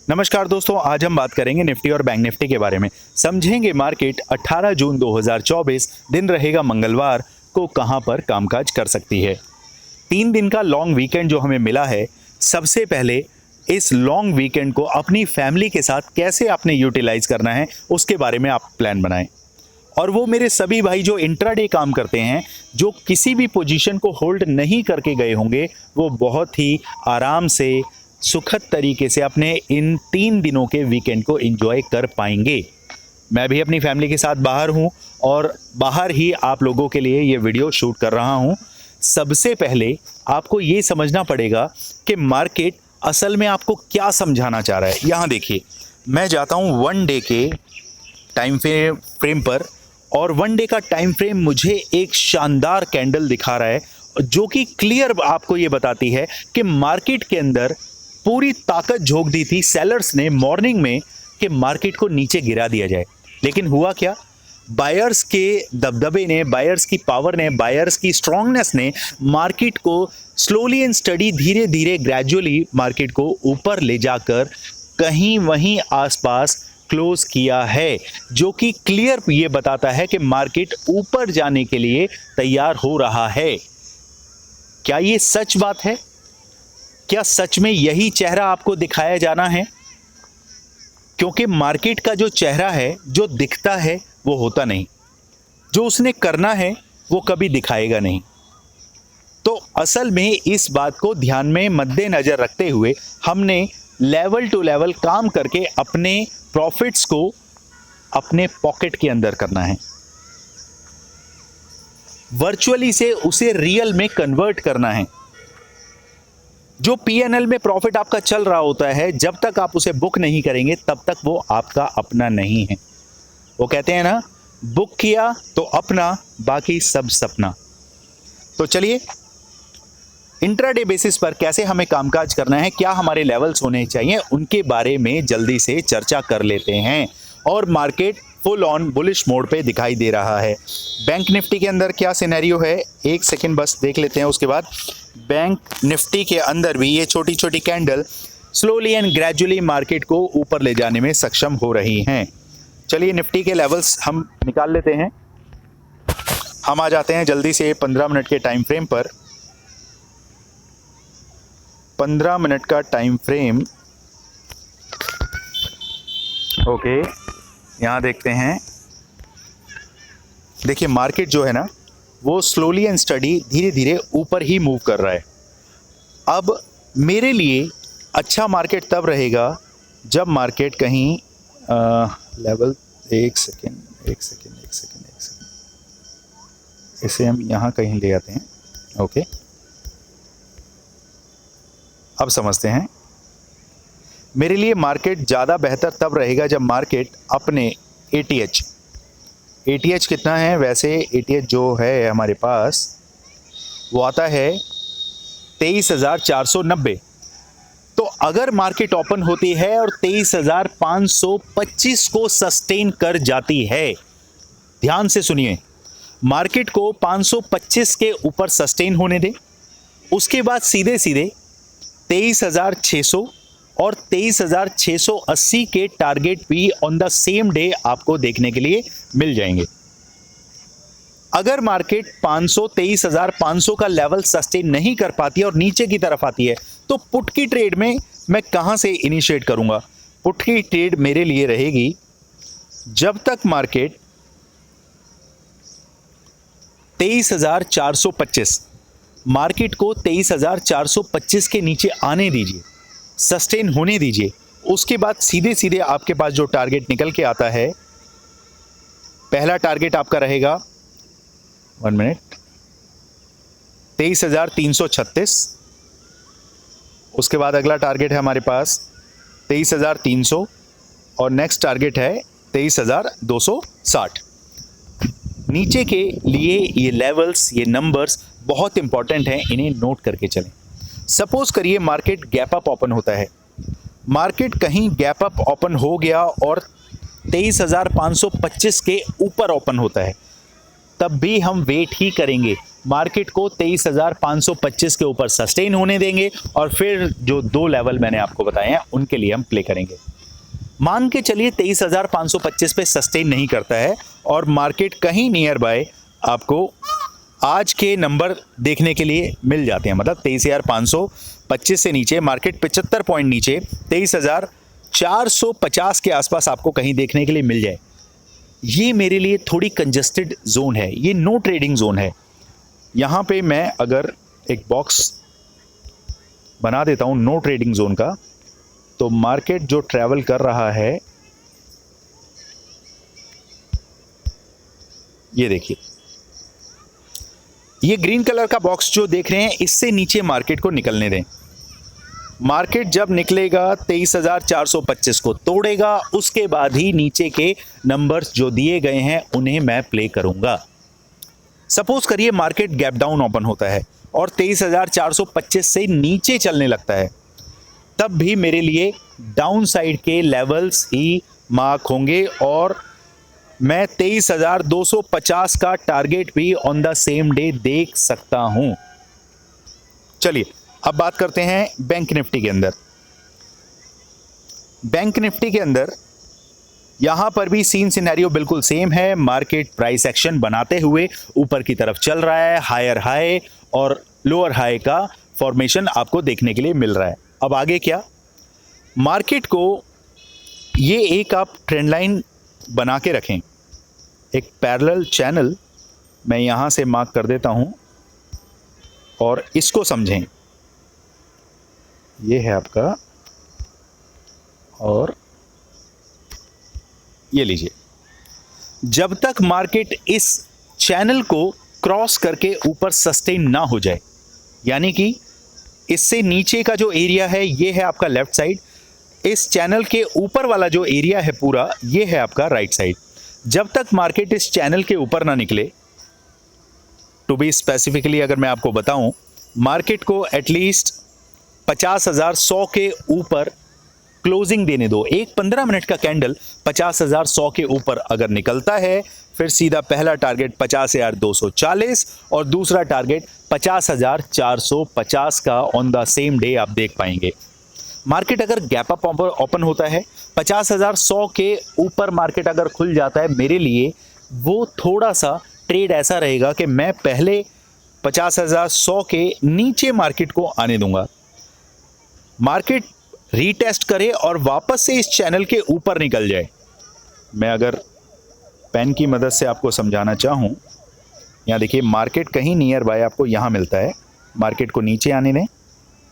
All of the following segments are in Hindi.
नमस्कार दोस्तों, आज हम बात करेंगे निफ्टी और बैंक निफ्टी के बारे में। समझेंगे मार्केट 18 जून 2024 दिन रहेगा मंगलवार को कहां पर कामकाज कर सकती है। 3 दिन का लॉन्ग वीकेंड जो हमें मिला है, सबसे पहले इस लॉन्ग वीकेंड को अपनी फैमिली के साथ कैसे आपने यूटिलाइज करना है उसके बारे में आप प्लान बनाएं। और वो मेरे सभी भाई जो इंट्राडे काम करते हैं, जो किसी भी पोजीशन को होल्ड नहीं करके गए होंगे, वो बहुत ही आराम से सुखद तरीके से अपने इन 3 दिनों के वीकेंड को एंजॉय कर पाएंगे। मैं भी अपनी फैमिली के साथ बाहर हूं और बाहर ही आप लोगों के लिए ये वीडियो शूट कर रहा हूं। सबसे पहले आपको ये समझना पड़ेगा कि मार्केट असल में आपको क्या समझाना चाह रहा है। यहाँ देखिए, मैं जाता हूँ 1 डे के टाइम फ्रेम पर और 1 डे का टाइम फ्रेम मुझे एक शानदार कैंडल दिखा रहा है जो कि क्लियर आपको ये बताती है कि मार्केट के अंदर पूरी ताकत झोंक दी थी सेलर्स ने मॉर्निंग में कि मार्केट को नीचे गिरा दिया जाए। लेकिन हुआ क्या? बायर्स के दबदबे ने, बायर्स की पावर ने, बायर्स की स्ट्रांगनेस ने मार्केट को स्लोली एंड स्टडी, धीरे धीरे ग्रेजुअली मार्केट को ऊपर ले जाकर कहीं वहीं आसपास क्लोज किया है, जो कि क्लियर ये बताता है कि मार्केट ऊपर जाने के लिए तैयार हो रहा है। क्या ये सच बात है? क्या सच में यही चेहरा आपको दिखाया जाना है? क्योंकि मार्केट का जो चेहरा है, जो दिखता है, वो होता नहीं। जो उसने करना है वो कभी दिखाएगा नहीं। तो असल में इस बात को ध्यान में मद्देनजर रखते हुए हमने लेवल टू लेवल काम करके अपने प्रॉफिट्स को अपने पॉकेट के अंदर करना है। वर्चुअली से उसे रियल में कन्वर्ट करना है। जो पीएनएल में प्रॉफिट आपका चल रहा होता है, जब तक आप उसे बुक नहीं करेंगे तब तक वो आपका अपना नहीं है। वो कहते हैं ना, बुक किया तो अपना, बाकी सब सपना। तो चलिए, इंट्राडे बेसिस पर कैसे हमें कामकाज करना है, क्या हमारे लेवल्स होने चाहिए, उनके बारे में जल्दी से चर्चा कर लेते हैं। और market full on bullish mode पे दिखाई दे रहा है। बैंक निफ्टी के अंदर क्या सिनेरियो है, एक सेकंड बस देख लेते हैं। उसके बाद बैंक निफ्टी के अंदर भी ये छोटी छोटी candle slowly and gradually market को ऊपर ले जाने में सक्षम हो रही हैं। चलिए, निफ्टी के लेवल्स हम निकाल लेते हैं। हम आ जाते हैं जल्दी से 15 मिनट के टाइम फ्रेम पर। 15 मिनट का टाइम फ्रेम, ओके, यहां देखते हैं। देखिए, मार्केट जो है ना, वो स्लोली एंड स्टडी धीरे धीरे ऊपर ही मूव कर रहा है। अब मेरे लिए अच्छा मार्केट तब रहेगा जब मार्केट कहीं लेवल, एक सेकेंड, इसे हम यहाँ कहीं ले आते हैं। ओके, अब समझते हैं। मेरे लिए मार्केट ज़्यादा बेहतर तब रहेगा जब मार्केट अपने एटीएच कितना है? वैसे एटीएच जो है हमारे पास वो आता है 23,490। तो अगर मार्केट ओपन होती है और 23,525 को सस्टेन कर जाती है, ध्यान से सुनिए, मार्केट को 525 के ऊपर सस्टेन होने दें, उसके बाद सीधे सीधे 23,600 और 23,680 के टारगेट भी ऑन द सेम डे आपको देखने के लिए मिल जाएंगे। अगर मार्केट 23,500 का लेवल सस्टेन नहीं कर पाती और नीचे की तरफ आती है, तो पुट की ट्रेड में मैं कहां से इनिशिएट करूंगा? पुट की ट्रेड मेरे लिए रहेगी जब तक मार्केट 23,425, मार्केट को 23,425 के नीचे आने दीजिए, सस्टेन होने दीजिए। उसके बाद सीधे सीधे आपके पास जो टारगेट निकल के आता है, पहला टारगेट आपका रहेगा 1 मिनट 23,336। उसके बाद अगला टारगेट है हमारे पास 23,300 और नेक्स्ट टारगेट है 23,260। नीचे के लिए ये लेवल्स, ये नंबर्स बहुत इंपॉर्टेंट हैं, इन्हें नोट करके चलें। सपोज करिए मार्केट गैप अप ओपन होता है, मार्केट कहीं गैप अप ओपन हो गया और 23,525 के ऊपर ओपन होता है, तब भी हम वेट ही करेंगे। मार्केट को 23,525 के ऊपर सस्टेन होने देंगे और फिर जो 2 लेवल मैंने आपको बताए हैं उनके लिए हम प्ले करेंगे। मान के चलिए 23,525 पे सस्टेन नहीं करता है और मार्केट कहीं नियर बाय आपको आज के नंबर देखने के लिए मिल जाते हैं, मतलब 23,525 से नीचे मार्केट 75 पॉइंट नीचे 23,450 के आसपास आपको कहीं देखने के लिए मिल जाए, ये मेरे लिए थोड़ी कंजस्टेड जोन है, ये नो ट्रेडिंग जोन है। यहाँ पे मैं अगर एक बॉक्स बना देता हूँ नो ट्रेडिंग जोन का, तो मार्केट जो ट्रैवल कर रहा है ये देखिए, ये ग्रीन कलर का बॉक्स जो देख रहे हैं इससे नीचे मार्केट को निकलने दें। मार्केट जब निकलेगा 23,425 को तोड़ेगा, उसके बाद ही नीचे के नंबर्स जो दिए गए हैं उन्हें मैं प्ले करूंगा। सपोज करिए मार्केट गैप डाउन ओपन होता है और 23,425 से नीचे चलने लगता है, तब भी मेरे लिए डाउन साइड के लेवल्स ही मार्क होंगे और मैं 23,250 का टारगेट भी ऑन द सेम डे देख सकता हूं। चलिए अब बात करते हैं बैंक निफ्टी के अंदर। बैंक निफ्टी के अंदर यहां पर भी सीन सिनेरियो बिल्कुल सेम है। मार्केट प्राइस एक्शन बनाते हुए ऊपर की तरफ चल रहा है, हायर हाई और लोअर हाई का फॉर्मेशन आपको देखने के लिए मिल रहा है। अब आगे क्या, मार्केट को ये एक आप ट्रेंड लाइन बना के रखें, एक पैरेलल चैनल मैं यहां से मार्क कर देता हूं और इसको समझें। ये है आपका और ये लीजिए, जब तक मार्केट इस चैनल को क्रॉस करके ऊपर सस्टेन ना हो जाए, यानी कि इससे नीचे का जो एरिया है ये है आपका लेफ्ट साइड, इस चैनल के ऊपर वाला जो एरिया है पूरा ये है आपका राइट साइड। जब तक मार्केट इस चैनल के ऊपर ना निकले, टू बी स्पेसिफिकली अगर मैं आपको बताऊं, मार्केट को एटलीस्ट 50,100 के ऊपर क्लोजिंग देने दो। एक 15 मिनट का कैंडल 50,100 के ऊपर अगर निकलता है, फिर सीधा पहला टारगेट 50,240 और दूसरा टारगेट 50,450 का ऑन द सेम डे आप देख पाएंगे। मार्केट अगर गैप अप ओपन होता है, 50,100 के ऊपर मार्केट अगर खुल जाता है, मेरे लिए वो थोड़ा सा ट्रेड ऐसा रहेगा कि मैं पहले 50,100 के नीचे मार्केट को आने दूंगा, मार्केट रीटेस्ट करे और वापस से इस चैनल के ऊपर निकल जाए। मैं अगर पेन की मदद से आपको समझाना चाहूं, यहाँ देखिए मार्केट कहीं नियर बाय आपको यहाँ मिलता है, मार्केट को नीचे आने दें,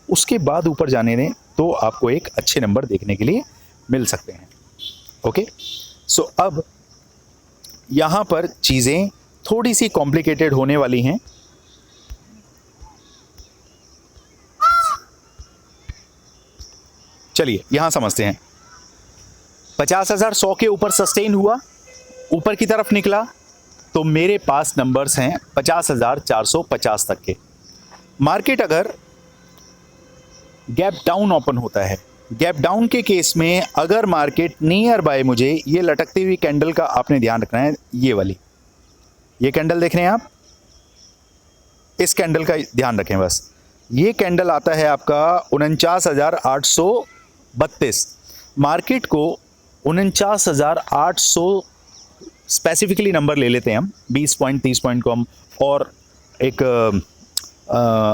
उसके बाद ऊपर जाने दें, तो आपको एक अच्छे नंबर देखने के लिए मिल सकते हैं। ओके, सो अब यहाँ पर चीज़ें थोड़ी सी कॉम्प्लिकेटेड होने वाली हैं। चलिए यहां समझते हैं। 50,100 के ऊपर सस्टेन हुआ, ऊपर की तरफ निकला, तो मेरे पास नंबर्स हैं 50,450 तक के। मार्केट अगर गैप डाउन ओपन होता है, गैप डाउन के केस में अगर मार्केट नियर बाय, मुझे ये लटकती हुई कैंडल का आपने ध्यान रखना है, ये वाली, ये कैंडल देख रहे हैं आप, इस कैंडल का ध्यान रखें बस। ये कैंडल आता है आपका 49,832, मार्केट को 49,800 स्पेसिफिकली नंबर ले लेते हैं हम, 20 पॉइंट 30 पॉइंट को हम और एक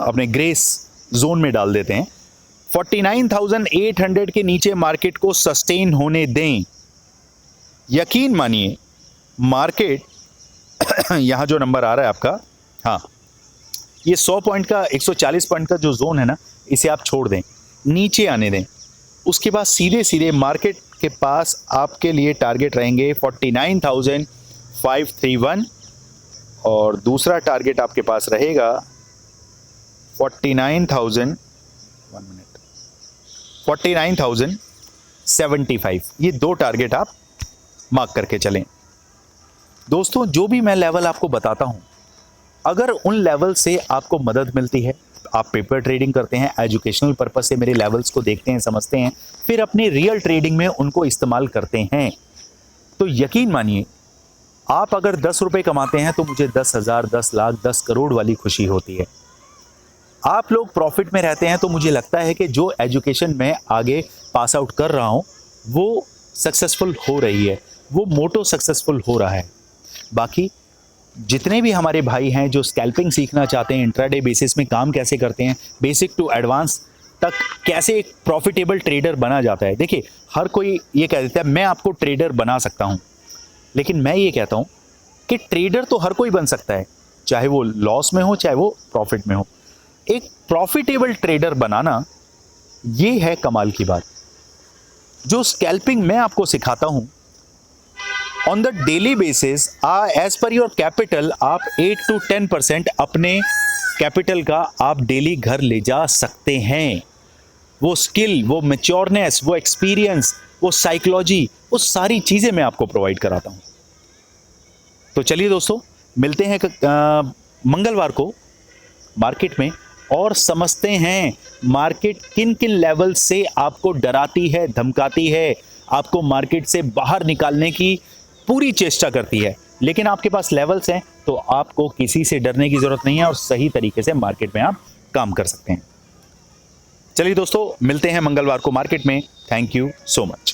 अपने ग्रेस जोन में डाल देते हैं। 49,800 के नीचे मार्केट को सस्टेन होने दें। यकीन मानिए मार्केट यहाँ जो नंबर आ रहा है आपका, हाँ, ये 100 पॉइंट का 140 पॉइंट का जो जोन है ना, इसे आप छोड़ दें, नीचे आने दें, उसके बाद सीधे सीधे मार्केट के पास आपके लिए टारगेट रहेंगे 49,531 और दूसरा टारगेट आपके पास रहेगा 49,075। ये दो टारगेट आप मार्क करके चलें। दोस्तों, जो भी मैं लेवल आपको बताता हूं, अगर उन लेवल से आपको मदद मिलती है, आप पेपर ट्रेडिंग करते हैं, एजुकेशनल पर्पस से मेरे लेवल्स को देखते हैं, समझते हैं, फिर अपनी रियल ट्रेडिंग में उनको इस्तेमाल करते हैं, तो यकीन मानिए आप अगर 10 रुपए कमाते हैं तो मुझे 10,000, 10 लाख, 10 करोड़ वाली खुशी होती है। आप लोग प्रॉफिट में रहते हैं तो मुझे लगता है कि जो एजुकेशन मैं आगे पास आउट कर रहा हूं वो सक्सेसफुल हो रही है, वो मोटो सक्सेसफुल हो रहा है। बाकी जितने भी हमारे भाई हैं जो स्कैल्पिंग सीखना चाहते हैं, इंट्राडे बेसिस में काम कैसे करते हैं, बेसिक टू एडवांस तक कैसे एक प्रॉफिटेबल ट्रेडर बना जाता है। देखिए, हर कोई ये कह देता है मैं आपको ट्रेडर बना सकता हूं, लेकिन मैं ये कहता हूं कि ट्रेडर तो हर कोई बन सकता है, चाहे वो लॉस में हो चाहे वो प्रॉफिट में हो। एक प्रॉफिटेबल ट्रेडर बनाना ये है कमाल की बात। जो स्कैल्पिंग मैं आपको सिखाता हूं on the daily basis, as per your capital, आप 8 to 10% अपने कैपिटल का आप डेली घर ले जा सकते हैं। वो स्किल, वो मैच्योरनेस, वो एक्सपीरियंस, वो साइकोलॉजी, वो सारी चीजें मैं आपको प्रोवाइड कराता हूं। तो चलिए दोस्तों, मिलते हैं मंगलवार को मार्केट में और समझते हैं मार्केट किन किन लेवल से आपको डराती है, धमकाती है, आपको मार्केट से बाहर निकालने की पूरी चेष्टा करती है। लेकिन आपके पास लेवल्स हैं तो आपको किसी से डरने की जरूरत नहीं है और सही तरीके से मार्केट में आप काम कर सकते हैं। चलिए दोस्तों, मिलते हैं मंगलवार को मार्केट में। Thank you so much.